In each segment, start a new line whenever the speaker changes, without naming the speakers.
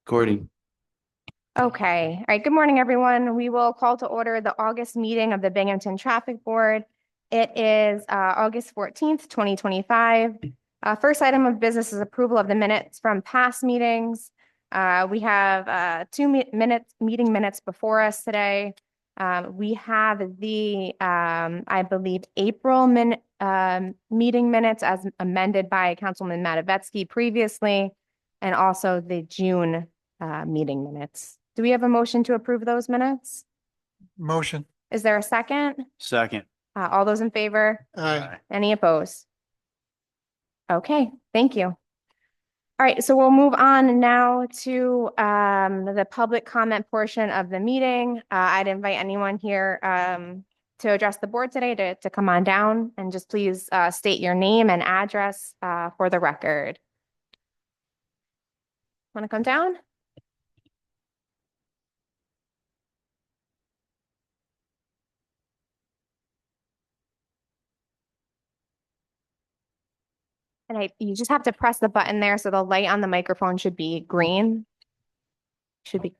Recording.
Okay. All right. Good morning, everyone. We will call to order the August meeting of the Binghamton Traffic Board. It is August 14th, 2025. First item of business is approval of the minutes from past meetings. We have meeting minutes before us today. We have the, I believe, April meeting minutes as amended by Councilman Matavetsky previously, and also the June meeting minutes. Do we have a motion to approve those minutes?
Motion.
Is there a second?
Second.
All those in favor?
Aye.
Any opposed? Okay, thank you. All right, so we'll move on now to the public comment portion of the meeting. I'd invite anyone here to address the board today to come on down and just please state your name and address for the record. Want to come down? And you just have to press the button there, so the light on the microphone should be green. Should be.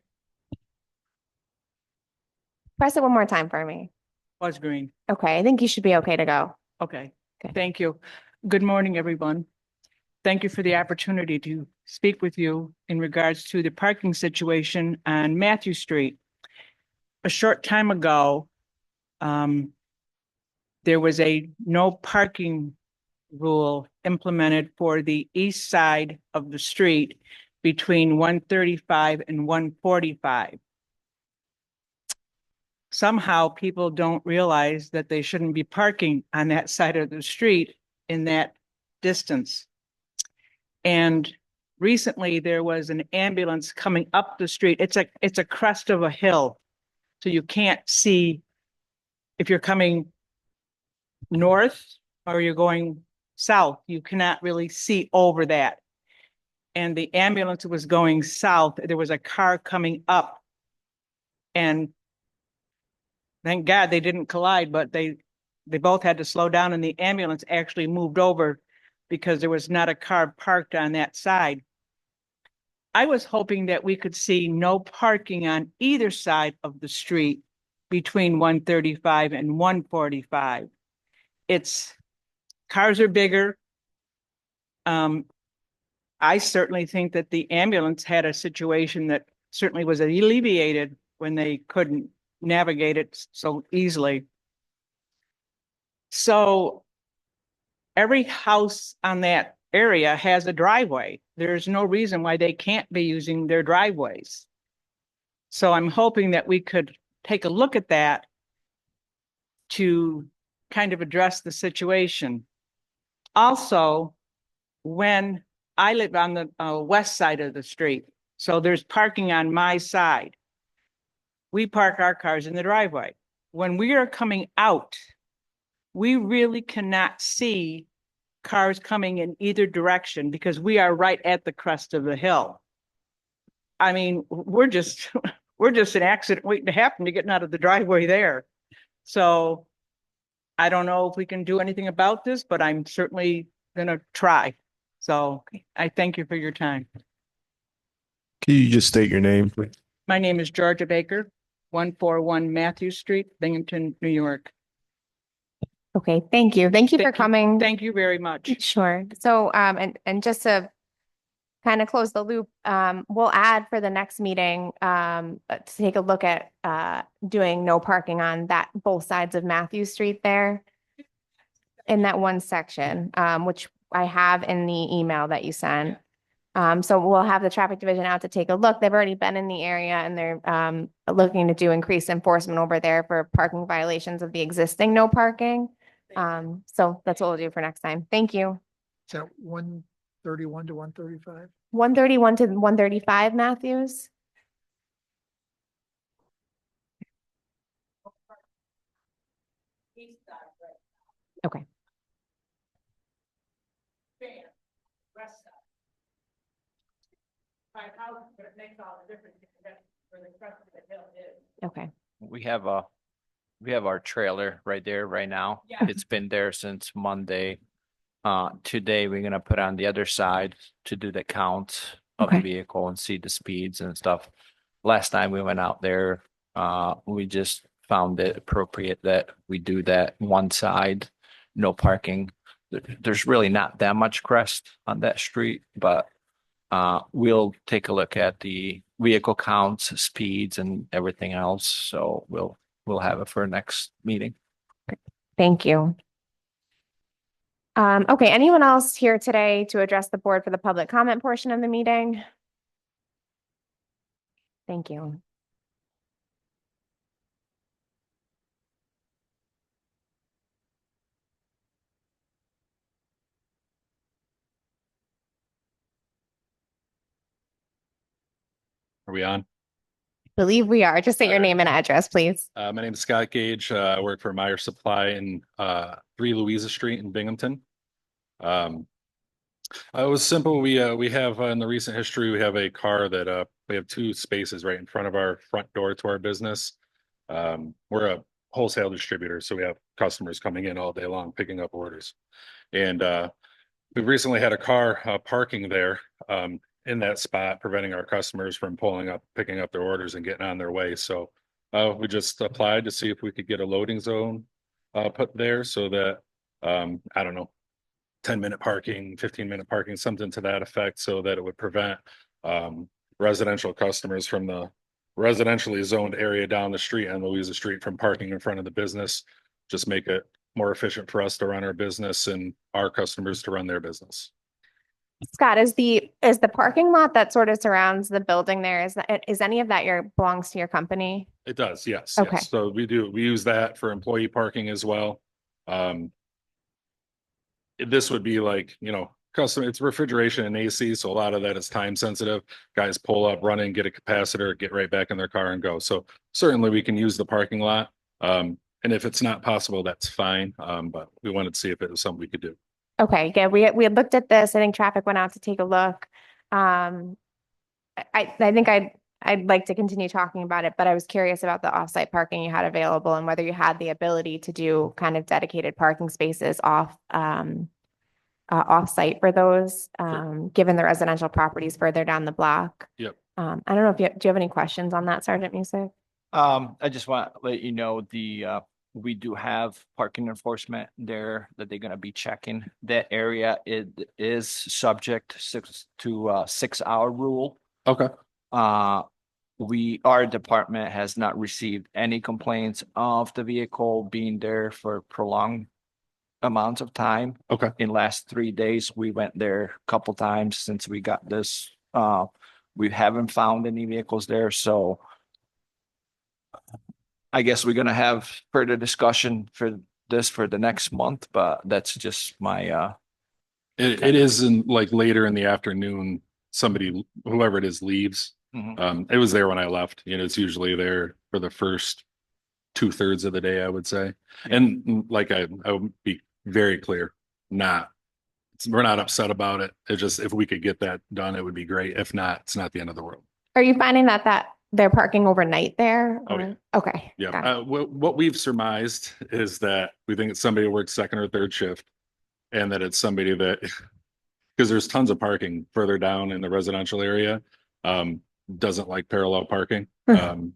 Press it one more time for me.
Was green.
Okay, I think you should be okay to go.
Okay.
Okay.
Thank you. Good morning, everyone. Thank you for the opportunity to speak with you in regards to the parking situation on Matthew Street. A short time ago, there was a no parking rule implemented for the east side of the street between 135 and 145. Somehow people don't realize that they shouldn't be parking on that side of the street in that distance. And recently there was an ambulance coming up the street. It's a crest of a hill. So you can't see if you're coming north or you're going south. You cannot really see over that. And the ambulance was going south. There was a car coming up. And thank God they didn't collide, but they both had to slow down, and the ambulance actually moved over because there was not a car parked on that side. I was hoping that we could see no parking on either side of the street between 135 and 145. Cars are bigger. I certainly think that the ambulance had a situation that certainly was alleviated when they couldn't navigate it so easily. So every house on that area has a driveway. There's no reason why they can't be using their driveways. So I'm hoping that we could take a look at that to kind of address the situation. Also, when I live on the west side of the street, so there's parking on my side. We park our cars in the driveway. When we are coming out, we really cannot see cars coming in either direction because we are right at the crest of the hill. I mean, we're just an accident waiting to happen to getting out of the driveway there. So I don't know if we can do anything about this, but I'm certainly going to try. So I thank you for your time.
Can you just state your name, please?
My name is Georgia Baker, 141 Matthew Street, Binghamton, New York.
Okay, thank you. Thank you for coming.
Thank you very much.
Sure. So, and just to kind of close the loop, we'll add for the next meeting to take a look at doing no parking on both sides of Matthew Street there in that one section, which I have in the email that you sent. So we'll have the traffic division out to take a look. They've already been in the area and they're looking to do increased enforcement over there for parking violations of the existing no parking. So that's what we'll do for next time. Thank you.
So 131 to 135?
131 to 135, Matthews. Okay. Okay.
We have our trailer right there right now.
Yeah.
It's been there since Monday. Today we're gonna put on the other side to do the count. of the
Okay.
vehicle and see the speeds and stuff. Last time we went out there, we just found it appropriate that we do that one side, no parking. There's really not that much crest on that street, but we'll take a look at the vehicle counts, speeds and everything else. So we'll have it for next meeting.
Thank you. Okay, anyone else here today to address the board for the public comment portion of the meeting? Thank you.
Are we on?
Believe we are. Just say your
All right.
name and address, please.
My name is Scott Gage. I work for Meyer Supply in 3 Louisa Street in Binghamton. It was simple. We have in the recent history, we have a car that we have 2 spaces right in front of our front door to our business. We're a wholesale distributor, so we have customers coming in all day long picking up orders. And we've recently had a car parking there in that spot, preventing our customers from pulling up, picking up their orders and getting on their way. So we just applied to see if we could get a loading zone put there so that, I don't know, 10-minute parking, 15-minute parking, something to that effect, so that it would prevent residential customers from the residentially zoned area down the street on Louisa Street from parking in front of the business. Just make it more efficient for us to run our business and our customers to run their business.
Scott, is the parking lot that sort of surrounds the building there, is any of that belongs to your company?
It does, yes.
Okay.
Yes. So we use that for employee parking as well. This would be like, custom, it's refrigeration and AC, so a lot of that is time sensitive. Guys pull up, run in, get a capacitor, get right back in their car and go. So certainly we can use the parking lot. And if it's not possible, that's fine. But we wanted to see if it was something we could do.
Okay, yeah, we had looked at this. I think traffic went out to take a look. I think I'd like to continue talking about it, but I was curious about the offsite parking you had available and whether you had the ability to do kind of dedicated parking spaces offsite for those, given the residential properties further down the block.
Yep.
I don't know if do you have any questions on that, Sergeant Music?
I just want to let you know we do have parking enforcement there that they're going to be checking. That area is subject to 6-hour rule.
Okay.
Our department has not received any complaints of the vehicle being there for prolonged amounts of time.
Okay.
In last 3 days, we went there a couple times since we got this. We haven't found any vehicles there, so I guess we're gonna have further discussion for the next month, but that's just my
It is in like later in the afternoon, somebody, whoever it is, leaves.
Mhm.
It was there when I left. It's usually there for the first 2/3 of the day, I would say. And like I would be very clear, we're not upset about it. It's just, if we could get that done, it would be great. If not, it's not the end of the world.
Are you finding that they're parking overnight there?
Oh, yeah.
Okay.
Yeah.
got it.
What we've surmised is that we think it's somebody who works 2nd or 3rd shift, and that it's somebody that, because there's tons of parking further down in the residential area, doesn't like parallel parking.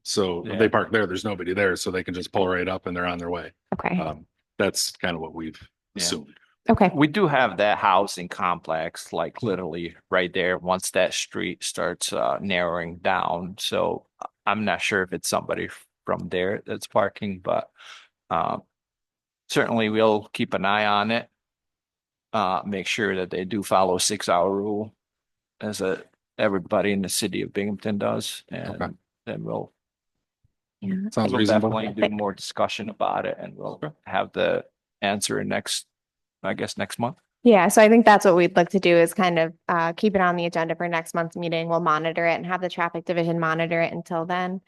So
Yeah.
they park there, there's nobody there, so they can just pull right up and they're on their way.
Okay.
That's kind of what we've
Yeah.
assumed.
Okay.
We do have that housing complex, like literally right there, once that street starts narrowing down. So I'm not sure if it's somebody from there that's parking, but certainly we'll keep an eye on it. Make sure that they do follow 6-hour rule as everybody in the city of Binghamton does.
Okay.
And then we'll
Sounds
we'll
reasonable.
definitely do more discussion about it, and we'll have the answer next month.
Yeah, so I think that's what we'd look to do, is kind of keep it on the agenda for next month's meeting. We'll monitor it and have the traffic division monitor it until then.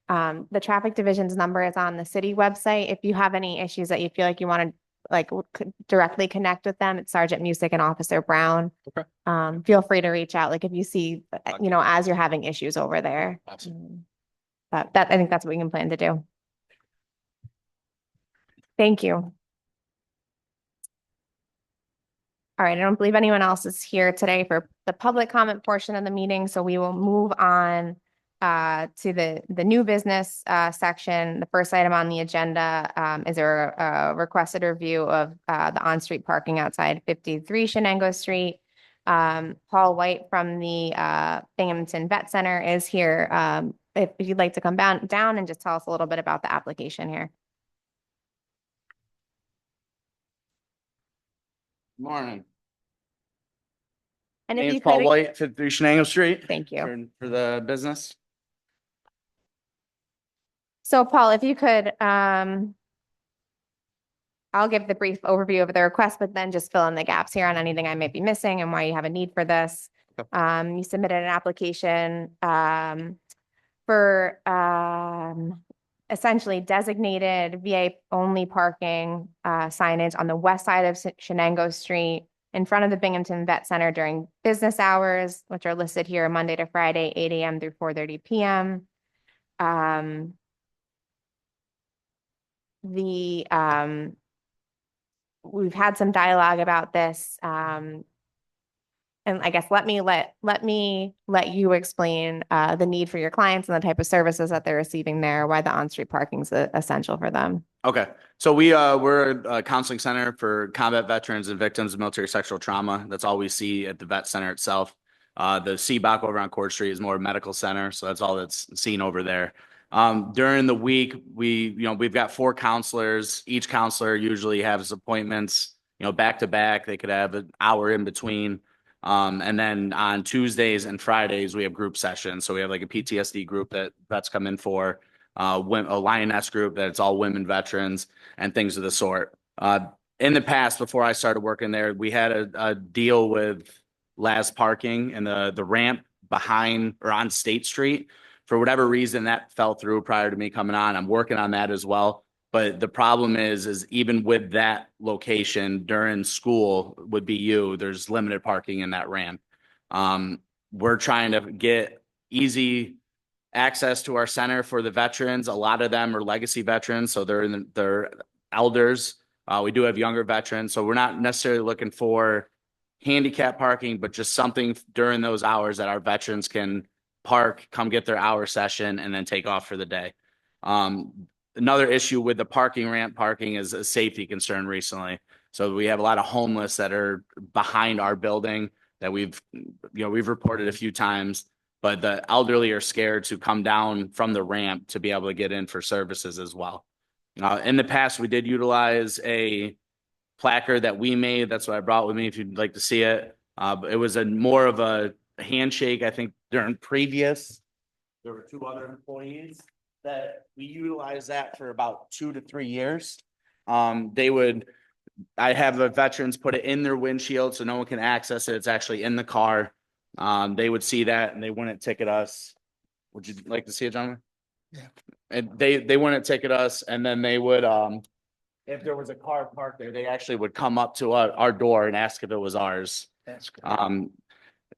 The traffic division's number is on the city website. If you have any issues that you feel like you want to directly connect with them, it's Sergeant Music and Officer Brown.
Okay.
Feel free to reach out, like if you see, as you're having issues over there.
Absolutely.
But I think that's what we can plan to do. Thank you. All right, I don't believe anyone else is here today for the public comment portion of the meeting, so we will move on to the new business section. The first item on the agenda is a requested review of the on-street parking outside 53 Shenango Street. Paul White from the Binghamton Vet Center is here. If you'd like to come down and just tell us a little bit about the application here.
Morning.
And if
Name's
you
Paul
could,
White, 53 Shenango Street.
thank you.
For the business.
So Paul, if you could, I'll give the brief overview of the request, but then just fill in the gaps here on anything I may be missing and why you have a need for this. You submitted an application for essentially designated VA only parking signage on the west side of Shenango Street in front of the Binghamton Vet Center during business hours, which are listed here Monday to Friday, 8 a.m. through 4:30 p.m. We've had some dialogue about this. And I guess let me let you explain the need for your clients and the type of services that they're receiving there, why the on-street parking is essential for them.
Okay. So we're a counseling center for combat veterans and victims of military sexual trauma. That's all we see at the vet center itself. The CBOC over on Court Street is more a medical center. So that's all that's seen over there. During the week, we've got 4 counselors. Each counselor usually has appointments, back to back. They could have an hour in between. And then on Tuesdays and Fridays, we have group sessions. So we have like a PTSD group that vets come in for, a Lioness group that it's all women veterans and things of the sort. In the past, before I started working there, we had a deal with Laz Parking and the ramp behind or on State Street. For whatever reason, that fell through prior to me coming on. I'm working on that as well. But the problem is even with that location during school with BU, there's limited parking in that ramp. We're trying to get easy access to our center for the veterans. A lot of them are legacy veterans, so they're elders. We do have younger veterans, so we're not necessarily looking for handicap parking, but just something during those hours that our veterans can park, come get their hour session, and then take off for the day. Another issue with the ramp parking is a safety concern recently. So we have a lot of homeless that are behind our building that we've reported a few times, but the elderly are scared to come down from the ramp to be able to get in for services as well. In the past, we did utilize a placard that we made. That's what I brought with me if you'd like to see it. It was more of a handshake. I think during previous, there were 2 other employees that we utilized that for about 2 to 3 years. I have the veterans put it in their windshield so no one can access it. It's actually in the car. They would see that and they wouldn't ticket us. Would you like to see it, gentlemen?
Yeah.
And they wouldn't ticket us, and then they would, if there was a car parked there, they actually would come up to our door and ask if it was ours.
That's good.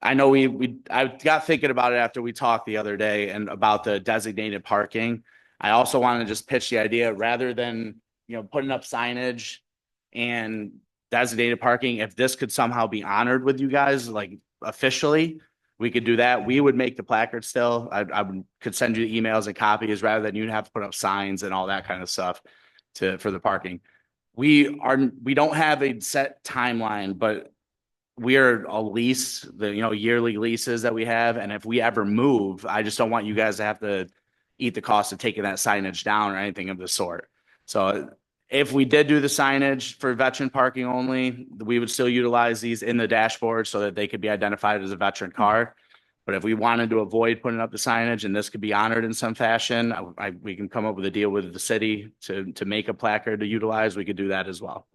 I know I got thinking about it after we talked the other day and about the designated parking. I also want to just pitch the idea rather than, putting up signage and designated parking, if this could somehow be honored with you guys, like officially, we could do that. We would make the placard still. Could send you the emails and copies rather than you'd have to put up signs and all that kind of stuff for the parking. We don't have a set timeline, but we are a lease, the yearly leases that we have. And if we ever move, I just don't want you guys to have to eat the cost of taking that signage down or anything of the sort. So if we did do the signage for veteran parking only, we would still utilize these in the dashboard so that they could be identified as a veteran car. But if we wanted to avoid putting up the signage and this could be honored in some fashion, we can come up with a deal with the city to make a placard to utilize. We could do that as well.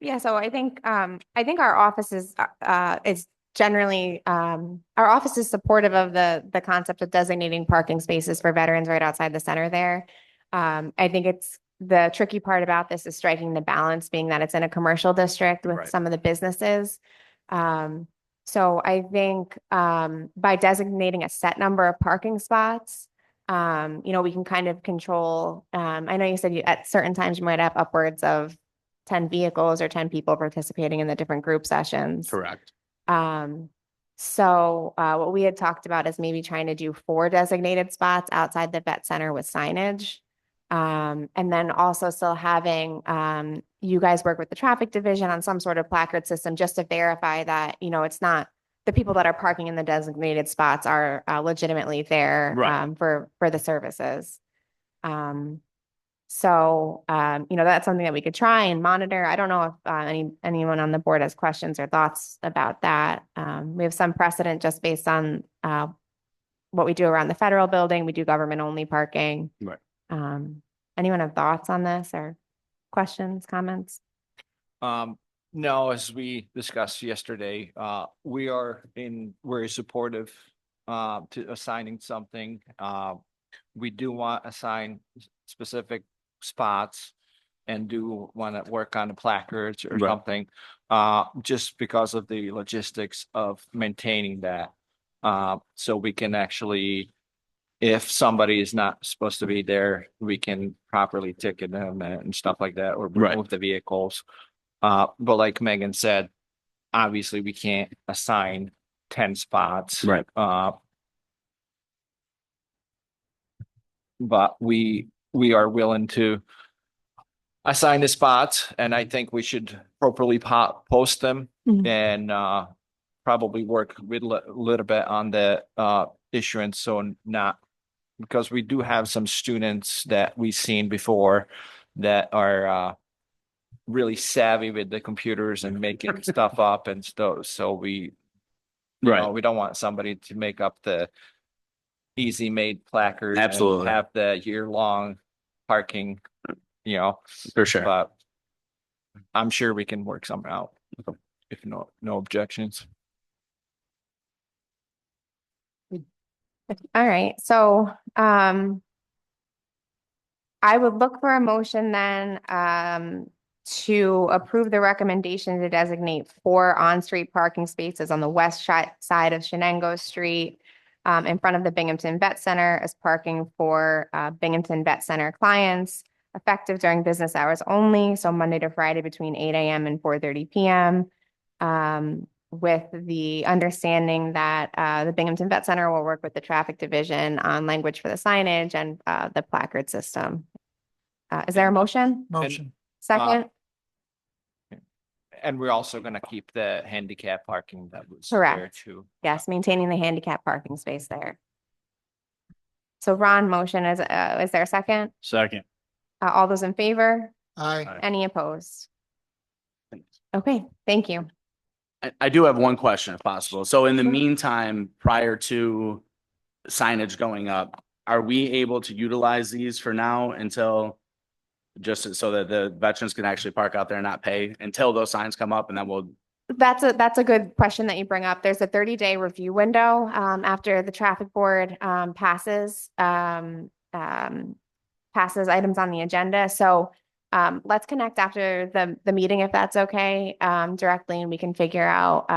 Yeah, so I think our office is generally our office is supportive of the concept of designating parking spaces for veterans right outside the center there. I think it's the tricky part about this is striking the balance, being that it's in a commercial district with some of the businesses. So I think by designating a set number of parking spots, we can kind of control. I know you said at certain times you might have upwards of 10 vehicles or 10 people participating in the different group sessions.
Correct.
So what we had talked about is maybe trying to do 4 designated spots outside the vet center with signage. And then also still having you guys work with the traffic division on some sort of placard system just to verify that, you know, it's not the people that are parking in the designated spots are legitimately there
Right.
for the services. So, you know, that's something that we could try and monitor. I don't know if anyone on the board has questions or thoughts about that. We have some precedent just based on what we do around the federal building. We do government only parking.
Right.
Anyone have thoughts on this or questions, comments?
No, as we discussed yesterday, we're supportive to assigning something. We do want to assign specific spots and do want to work on the placards or
Right.
something, just because of the logistics of maintaining that. So we can actually, if somebody is not supposed to be there, we can properly ticket them and stuff like that, or
Right.
remove the vehicles. But like Megan said, obviously we can't assign 10 spots.
Right.
But we are willing to assign the spots, and I think we should properly post them
Mhm.
and probably work with a little bit on the issuance, so not, because we do have some students that we've seen before that are really savvy with the computers and making stuff up and stuff. So we don't want somebody to make up the easy made placard.
Absolutely.
And have the year-long parking, you know,
For sure.
but I'm sure we can work something out if no objections.
All right, so I would look for a motion then to approve the recommendation to designate 4 on-street parking spaces on the west side of Shenango Street in front of the Binghamton Vet Center as parking for Binghamton Vet Center clients, effective during business hours only, so Monday to Friday between 8 a.m. and 4:30 p.m. With the understanding that the Binghamton Vet Center will work with the traffic division on language for the signage and the placard system. Is there a motion?
Motion.
Second?
And we're also gonna keep the handicap parking that was
Correct.
there too.
Yes, maintaining the handicap parking space there. So Ron, motion is there a second?
Second.
All those in favor?
Aye.
Any opposed? Okay, thank you.
I do have one question if possible. So in the
Sure.
meantime, prior to signage going up, are we able to utilize these for now until just so that the veterans can actually park out there and not pay until those signs come up, and then we'll.
That's a good question that you bring up. There's a 30-day review window after the traffic board passes items on the agenda. So let's connect after the meeting if that's okay, directly, and we can figure out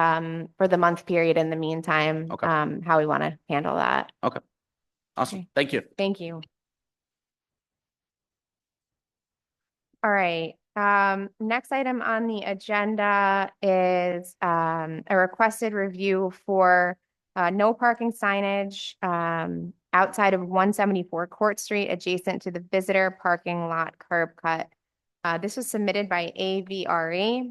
for the month period in the meantime
Okay.
how we want to handle that.
Awesome.
Okay.
Thank you.
Thank you. All right. Next item on the agenda is a requested review for no parking signage outside of 174 Court Street, adjacent to the visitor parking lot curb cut. This was submitted by AVRE.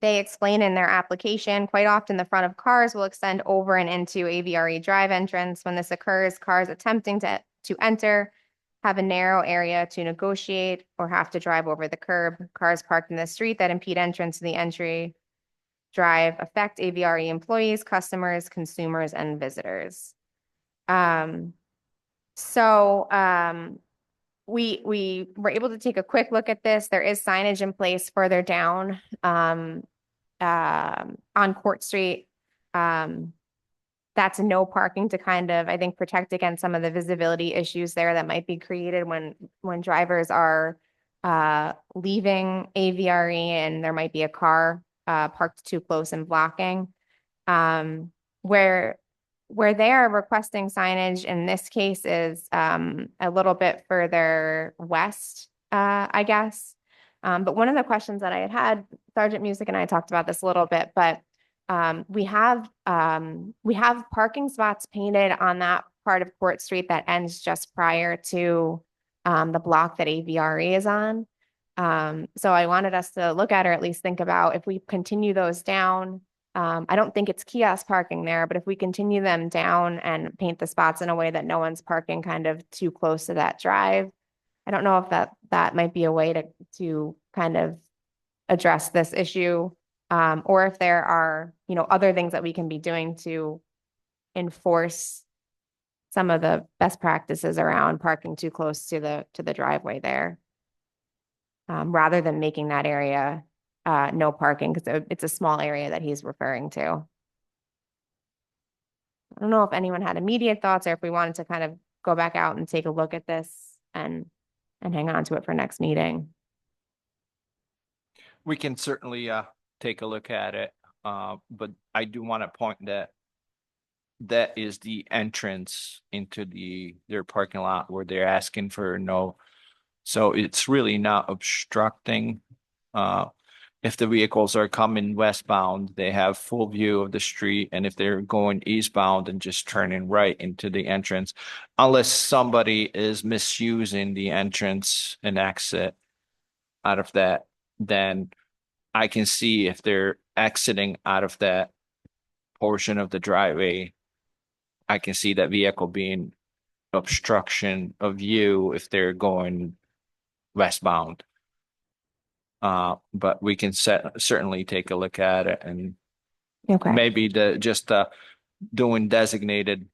They explain in their application, quite often the front of cars will extend over and into AVRE drive entrance. When this occurs, cars attempting to enter have a narrow area to negotiate or have to drive over the curb. Cars parked in the street that impede entrance to the entry drive affect AVRE employees, customers, consumers, and visitors. We were able to take a quick look at this. There is signage in place further down on Court Street. That's no parking to kind of, I think, protect against some of the visibility issues there that might be created when drivers are leaving AVRE and there might be a car parked too close and blocking. Where where they are requesting signage in this case is a little bit further west, I guess. But one of the questions that I had, Sergeant Music and I talked about this a little bit, but we have parking spots painted on that part of Court Street that ends just prior to the block that AVRE is on. So I wanted us to look at, or at least think about, if we continue those down. I don't think it's kiosk parking there, but if we continue them down and paint the spots in a way that no one's parking kind of too close to that drive, I don't know if that might be a way to kind of address this issue, or if there are, other things that we can be doing to enforce some of the best practices around parking too close to the driveway there, rather than making that area no parking, because it's a small area that he's referring to. I don't know if anyone had immediate thoughts, or if we wanted to kind of go back out and take a look at this and hang on to it for next meeting.
We can certainly take a look at it, but I do want to point that is the entrance into their parking lot where they're asking for no. So it's really not obstructing. If the vehicles are coming westbound, they have full view of the street. And if they're going eastbound and just turning right into the entrance, unless somebody is misusing the entrance and exit out of that, then I can see if they're exiting out of that portion of the driveway, I can see that vehicle being obstruction of view if they're going westbound. But we can certainly take a look at it, and
Okay.
maybe doing designated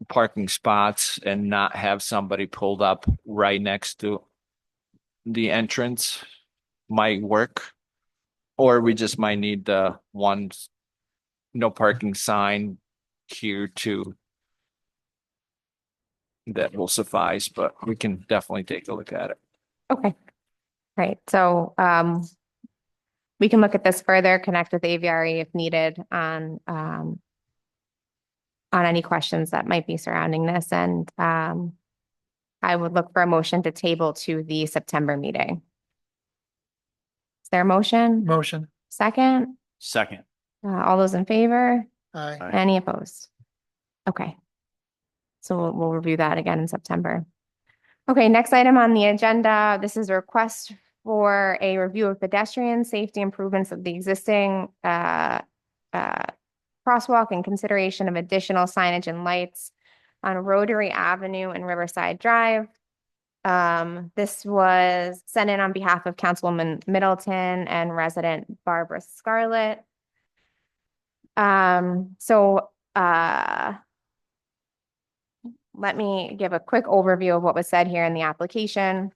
parking spots and not have somebody pulled up right next to the entrance might work. Or we just might need the no parking sign here too. That will suffice, but we can definitely take a look at it.
Okay. Right. So we can look at this further, connect with AVRE if needed on any questions that might be surrounding this. And I would look for a motion to table to the September meeting. Is there a motion?
Motion.
Second?
Second.
All those in favor?
Aye.
Any opposed? Okay. So we'll review that again in September. Okay, next item on the agenda, this is a request for a review of pedestrian safety improvements of the existing crosswalk and consideration of additional signage and lights on Rotary Avenue and Riverside Drive. This was sent in on behalf of Councilwoman Middleton and resident Barbara Scarlett. Let me give a quick overview of what was said here in the application.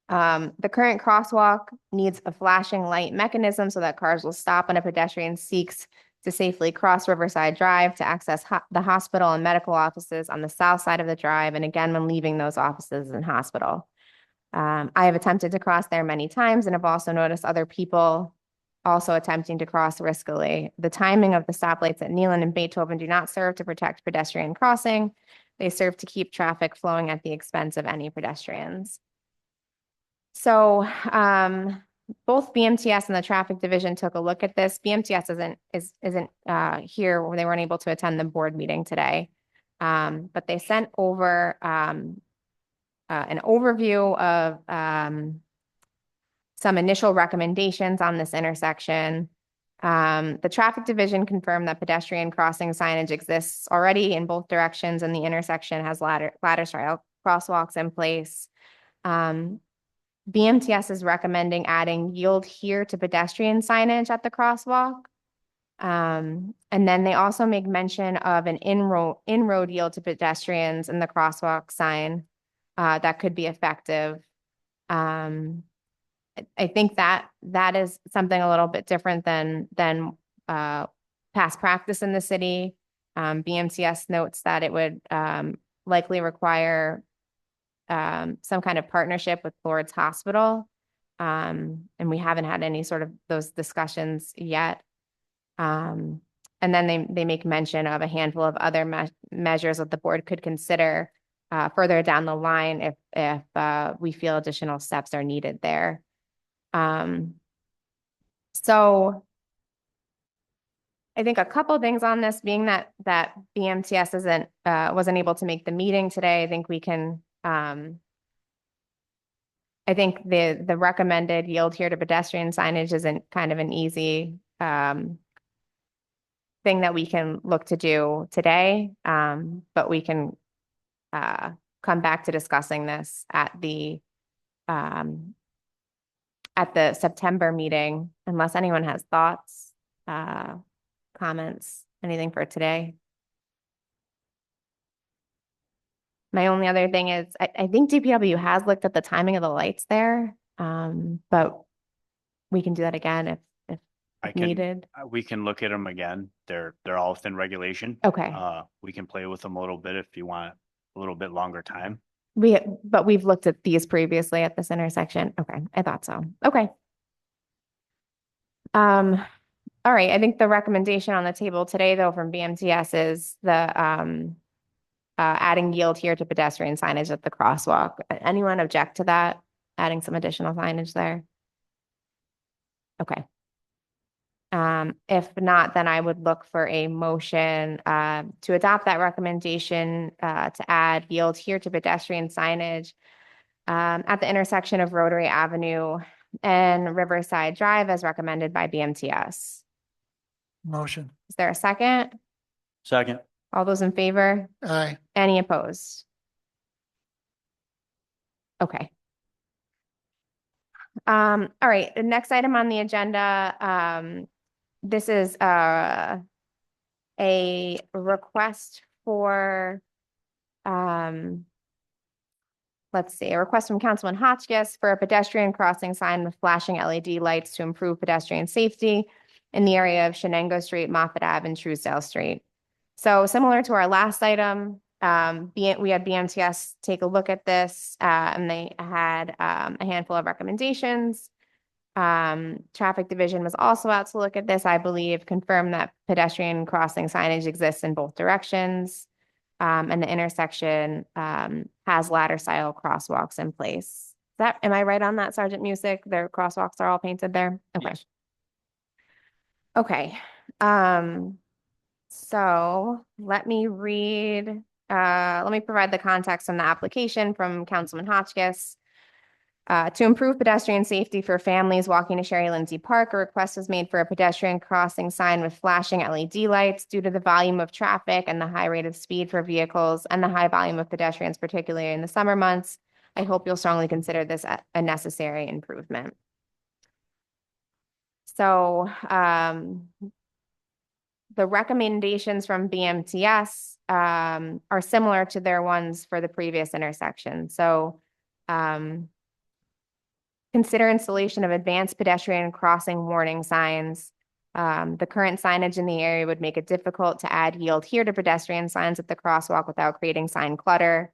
The current crosswalk needs a flashing light mechanism so that cars will stop when a pedestrian seeks to safely cross Riverside Drive to access the hospital and medical offices on the south side of the drive, and again when leaving those offices and hospital. I have attempted to cross there many times and have also noticed other people also attempting to cross riskily. The timing of the stoplights at Neelan and Beethoven do not serve to protect pedestrian crossing. They serve to keep traffic flowing at the expense of any pedestrians. So both BMTS and the traffic division took a look at this. BMTS isn't here, where they weren't able to attend the board meeting today. But they sent over an overview of some initial recommendations on this intersection. The traffic division confirmed that pedestrian crossing signage exists already in both directions, and the intersection has ladder style crosswalks in place. BMTS is recommending adding yield here to pedestrian signage at the crosswalk. And then they also make mention of an in-road yield to pedestrians in the crosswalk sign that could be effective. I think that is something a little bit different than past practice in the city. BMTS notes that it would likely require some kind of partnership with Lourdes Hospital. And we haven't had any sort of those discussions yet. And then they make mention of a handful of other measures that the board could consider further down the line if we feel additional steps are needed there. So I think a couple things on this, being that BMTS wasn't able to make the meeting today. I think we can I think the recommended yield here to pedestrian signage isn't kind of an easy thing that we can look to do today. But we can come back to discussing this at the September meeting, unless anyone has thoughts, comments, anything for today. My only other thing is I think DPW has looked at the timing of the lights there, but we can do that again if needed.
We can look at them again. They're all within regulation.
Okay.
We can play with them a little bit if you want a little bit longer time.
But we've looked at these previously at this intersection. Okay, I thought so. Okay. All right, I think the recommendation on the table today, though, from BMTS is the adding yield here to pedestrian signage at the crosswalk. Anyone object to that? Adding some additional signage there? Okay. If not, then I would look for a motion to adopt that recommendation to add yield here to pedestrian signage at the intersection of Rotary Avenue and Riverside Drive as recommended by BMTS.
Motion.
Is there a second?
Second.
All those in favor?
Aye.
Any opposed? Okay. All right, the next item on the agenda, this is a request for, let's see, a request from Councilman Hotchkiss for a pedestrian crossing sign with flashing LED lights to improve pedestrian safety in the area of Shenango Street, Moffett Ave, and Truesdale Street. So similar to our last item, we had BMTS take a look at this, and they had a handful of recommendations. Traffic Division was also out to look at this, I believe, confirmed that pedestrian crossing signage exists in both directions. And the intersection has ladder style crosswalks in place. Am I right on that, Sergeant Music? Their crosswalks are all painted there? Okay.
Yes.
Okay. So let me provide the context from the application from Councilman Hotchkiss. To improve pedestrian safety for families walking to Sherry Lindsay Park, a request was made for a pedestrian crossing sign with flashing LED lights due to the volume of traffic and the high rate of speed for vehicles and the high volume of pedestrians, particularly in the summer months. I hope you'll strongly consider this a necessary improvement. So the recommendations from BMTS are similar to their ones for the previous intersection. So consider installation of advanced pedestrian crossing warning signs. The current signage in the area would make it difficult to add yield here to pedestrian signs at the crosswalk without creating sign clutter.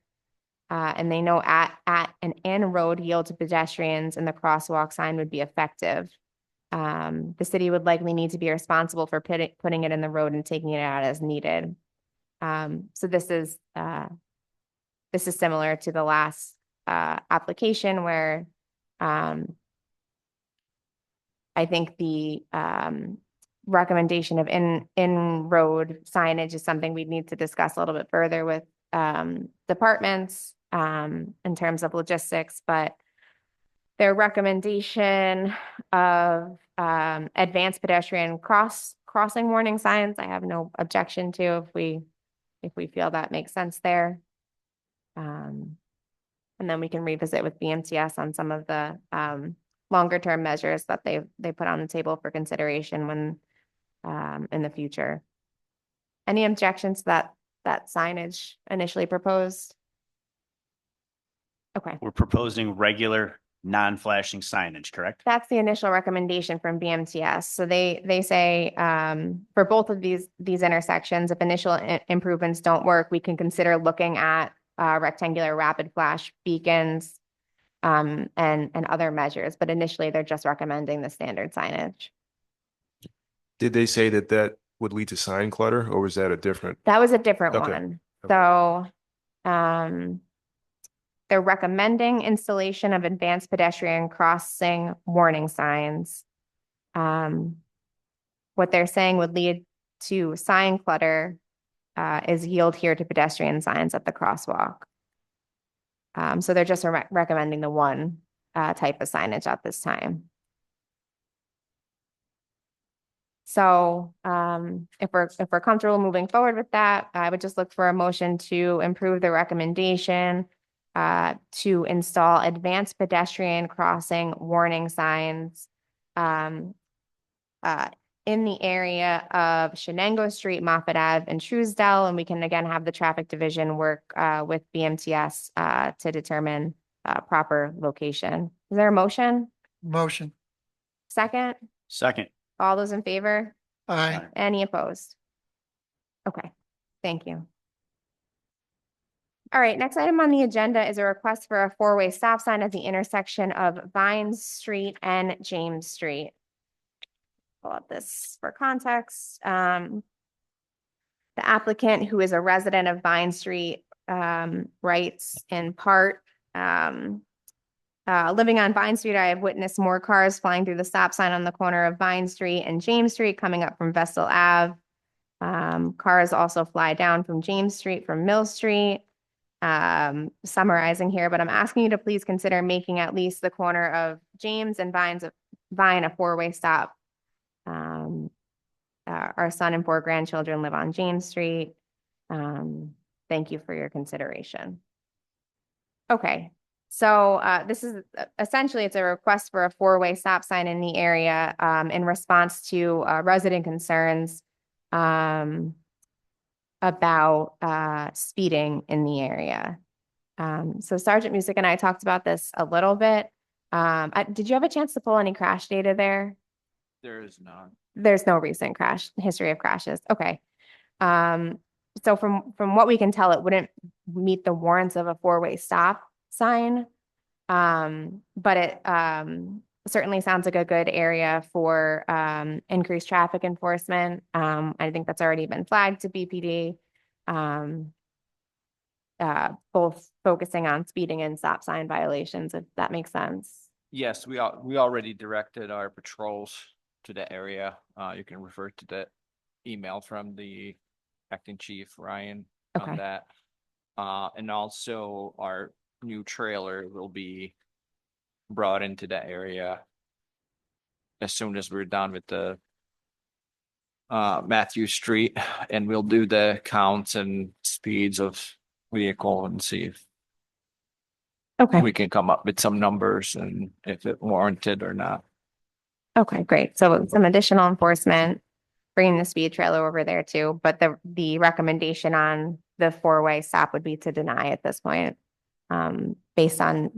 And they know at and in road yield to pedestrians and the crosswalk sign would be effective. The city would likely need to be responsible for putting it in the road and taking it out as needed. So this is similar to the last application where I think the recommendation of in-road signage is something we need to discuss a little bit further with departments in terms of logistics, but their recommendation of advanced pedestrian crossing warning signs, I have no objection to if we feel that makes sense there. And then we can revisit with BMTS on some of the longer term measures that they put on the table for consideration when in the future. Any objections to that signage initially proposed? Okay.
We're proposing regular non-flashing signage, correct?
That's the initial recommendation from BMTS. So they say for both of these intersections, if initial improvements don't work, we can consider looking at rectangular rapid flash beacons and other measures. But initially, they're just recommending the standard signage.
Did they say that would lead to sign clutter, or was that a different?
That was a different
Okay.
one.
Okay.
So, they're recommending installation of advanced pedestrian crossing warning signs. What they're saying would lead to sign clutter, is yield here to pedestrian signs at the crosswalk. So they're just recommending the one, type of signage at this time. So, if we're comfortable moving forward with that, I would just look for a motion to improve the recommendation to install advanced pedestrian crossing warning signs in the area of Shenango Street, Moffett Ave, and Truesdell, and we can again have the traffic division work with BMTS to determine proper location. Is there a motion?
Motion.
Second?
Second.
All those in favor?
Aye.
Any opposed? Okay, thank you. All right, next item on the agenda is a request for a four-way stop sign at the intersection of Vines Street and James Street. Pull up this for context. The applicant, who is a resident of Vine Street, writes in part, living on Vine Street, I have witnessed more cars flying through the stop sign on the corner of Vine Street and James Street coming up from Vestal Ave. Cars also fly down from James Street from Mill Street. Summarizing here, but I'm asking you to please consider making at least the corner of James and Vine a four-way stop. Our son and four grandchildren live on James Street. Thank you for your consideration. Okay, so this is essentially, it's a request for a four-way stop sign in the area in response to resident concerns about speeding in the area. So Sergeant Music and I talked about this a little bit. Did you have a chance to pull any crash data there?
There is none.
There's no recent history of crashes. Okay. So from what we can tell, it wouldn't meet the warrants of a four-way stop sign. But it certainly sounds like a good area for increased traffic enforcement. I think that's already been flagged to BPD. Both focusing on speeding and stop sign violations, if that makes sense.
Yes, we already directed our patrols to that area. You can refer to that email from the acting chief, Ryan,
Okay.
on that. And also our new trailer will be brought into that area as soon as we're done with the Matthew Street, and we'll do the counts and speeds of vehicle and see if
Okay.
we can come up with some numbers and if it warranted or not.
Okay, great. So some additional enforcement, bringing the speed trailer over there too, but the recommendation on the four-way stop would be to deny at this point, based on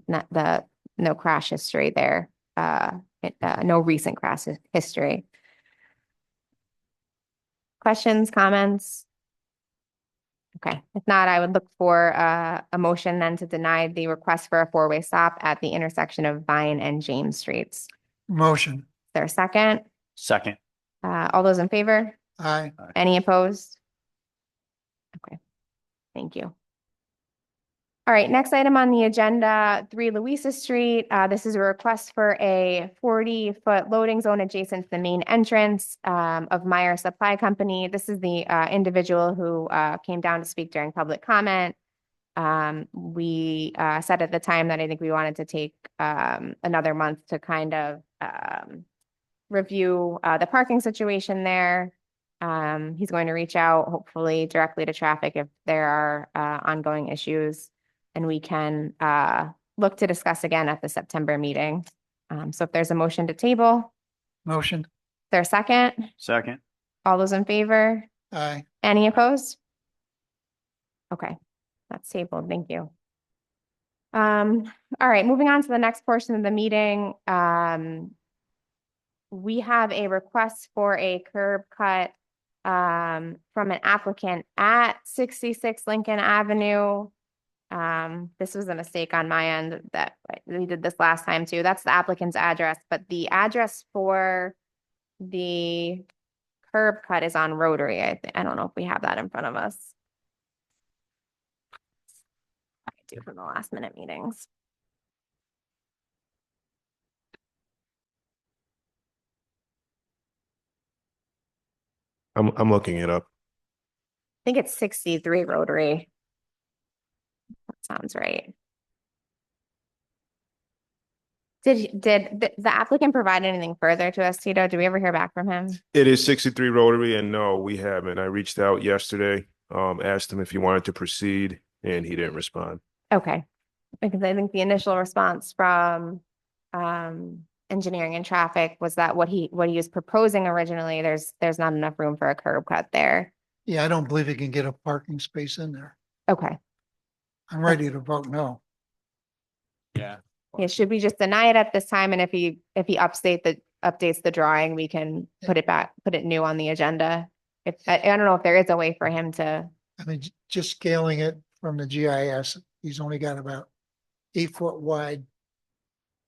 no crash history there, no recent crash history. Questions, comments? Okay, if not, I would look for a motion then to deny the request for a four-way stop at the intersection of Vine and James Streets.
Motion.
Is there a second?
Second.
All those in favor?
Aye.
Any opposed? Okay, thank you. All right, next item on the agenda, 3 Louisa Street. This is a request for a 40-foot loading zone adjacent to the main entrance of Meyer Supply Company. This is the individual who came down to speak during public comment. We said at the time that I think we wanted to take another month to kind of review the parking situation there. He's going to reach out hopefully directly to traffic if there are ongoing issues, and we can look to discuss again at the September meeting. So if there's a motion to table,
Motion.
is there a second?
Second.
All those in favor?
Aye.
Any opposed? Okay, that's tabled. Thank you. All right, moving on to the next portion of the meeting. We have a request for a curb cut from an applicant at 66 Lincoln Avenue. This was a mistake on my end that we did this last time too. That's the applicant's address, but the address for the curb cut is on Rotary. I don't know if we have that in front of us. I do from the last minute meetings.
I'm looking it up.
I think it's 63 Rotary. That sounds right. Did the applicant provide anything further to us, Tito? Did we ever hear back from him?
It is 63 Rotary, and no, we haven't. I reached out yesterday, asked him if he wanted to proceed, and he didn't respond.
Okay, because I think the initial response from engineering and traffic was that what he was proposing originally, there's not enough room for a curb cut there.
Yeah, I don't believe he can get a parking space in there.
Okay.
I'm ready to vote no.
Yeah.
Yeah, should we just deny it at this time? And if he updates the drawing, we can put it new on the agenda. If I don't know if there is a way for him to.
I mean, just scaling it from the GIS, he's only got about 8 foot wide.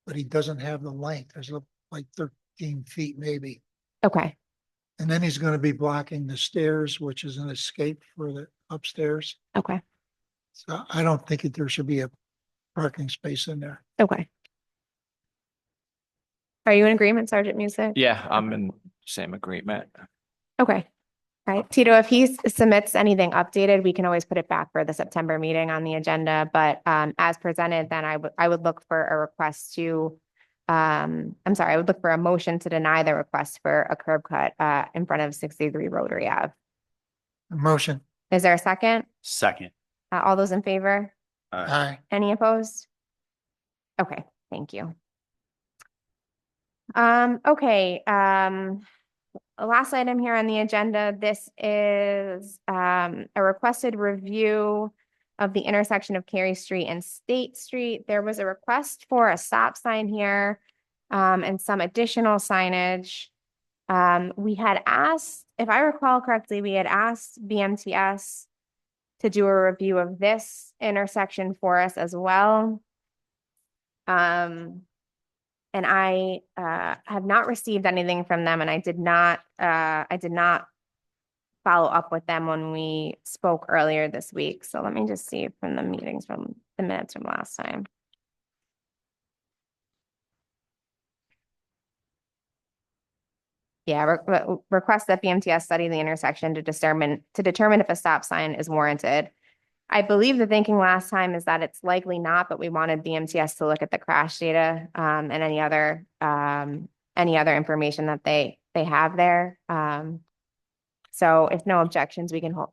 But he doesn't have the length. There's like 13 feet maybe.
Okay.
And then he's going to be blocking the stairs, which is an escape for the upstairs.
Okay.
So I don't think that there should be a parking space in there.
Okay. Are you in agreement, Sergeant Music?
Yeah, I'm in same agreement.
Okay. All right, Tito, if he submits anything updated, we can always put it back for the September meeting on the agenda, but as presented, then I would look for a request to, I'm sorry, I would look for a motion to deny the request for a curb cut in front of 63 Rotary Ave.
Motion.
Is there a second?
Second.
All those in favor?
Aye.
Any opposed? Okay, thank you. Okay, last item here on the agenda, this is a requested review of the intersection of Cary Street and State Street. There was a request for a stop sign here and some additional signage. We had asked, if I recall correctly, we had asked BMTS to do a review of this intersection for us as well. And I have not received anything from them, and I did not follow up with them when we spoke earlier this week. So let me just see from the meetings from the minutes from last time. Yeah, request that BMTS study the intersection to determine if a stop sign is warranted. I believe the thinking last time is that it's likely not, but we wanted BMTS to look at the crash data and any other information that they have there. So if no objections, we can hold.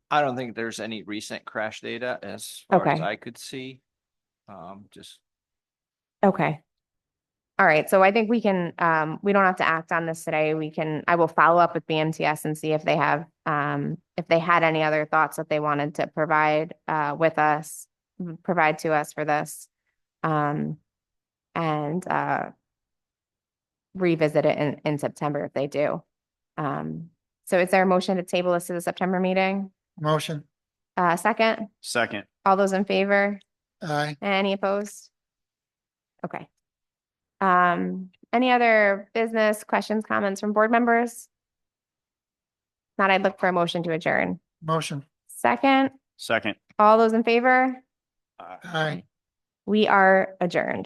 I don't think there's any recent crash data as far as
Okay.
I could see. Just
Okay. All right. So I think we can, we don't have to act on this today. I will follow up with BMTS and see if they have, if they had any other thoughts that they wanted to provide provide to us for this. And revisit it in September if they do. So is there a motion to table this to the September meeting?
Motion.
Second,
Second.
all those in favor?
Aye.
Any opposed? Okay. Any other business questions, comments from board members? Not, I'd look for a motion to adjourn.
Motion.
Second,
Second.
all those in favor?
Aye.
We are adjourned.